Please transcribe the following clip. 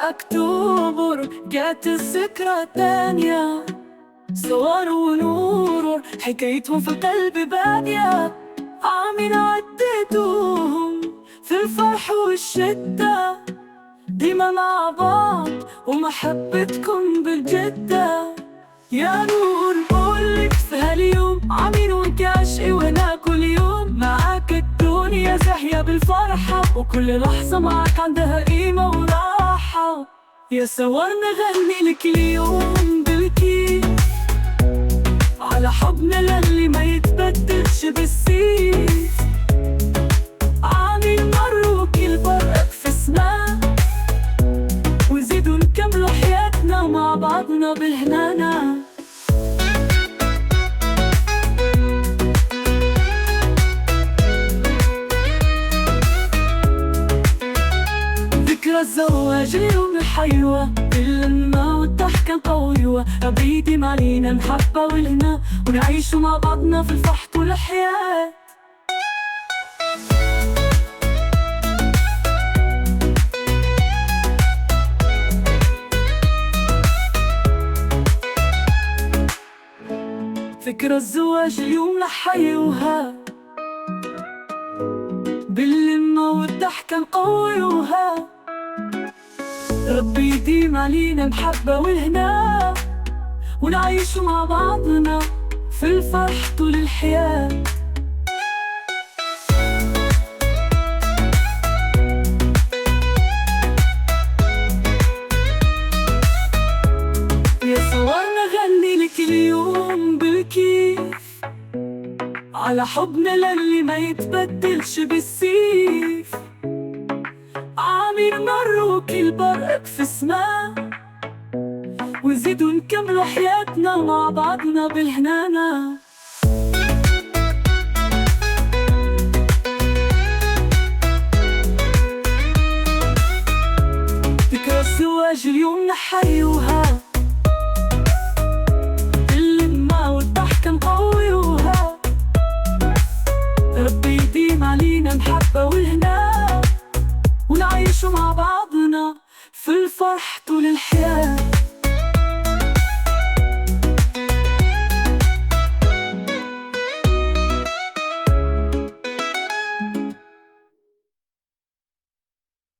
أكتوبر جات الذكرى تانية، صور ونور حكايتهم في قلبي بادية. عامين عديتوهم في الفرح والشدة، ديما مع بعض ومحبتكم بالجدة. يا نور قولك في هاليوم عامين وانت عشقي وانا كل يوم معاك. الدنيا زاهية بالفرحة وكل لحظة معاك عندها قيمة وراحة. يا صور نغني لك اليوم بالكيف على حبنا للي ما يتبدلش بالسيف. عامين مروك البرق في سما، وزيدوا نكملوا حياتنا مع بعضنا بالهنانة. ذكرى الزواج اليوم الحلوة، اللمة والضحكة القوية. ربيدي معلينا نحبة والهنا، ونعيشوا مع بعضنا في الفرح طول الحياة. ذكرى الزواج اليوم نحيوها، باللمة والضحكة نقويوها. ربي يديم علينا محبة والهنا، ونعيشوا مع بعضنا في الفرح طول الحياة. يا صور نغني لك اليوم بالكيف على حبنا للي ما يتبدلش بالسيف. عامين مروك البرق في سما، وزيدوا نكملوا حياتنا مع بعضنا بالهنانة. ذكرى الزواج اليوم نحيوها، اللمة والضحكة نقويوها. ربي يديم علينا محبة والهنا، ونعيشوا مع بعضنا في الفرح طول الحياة.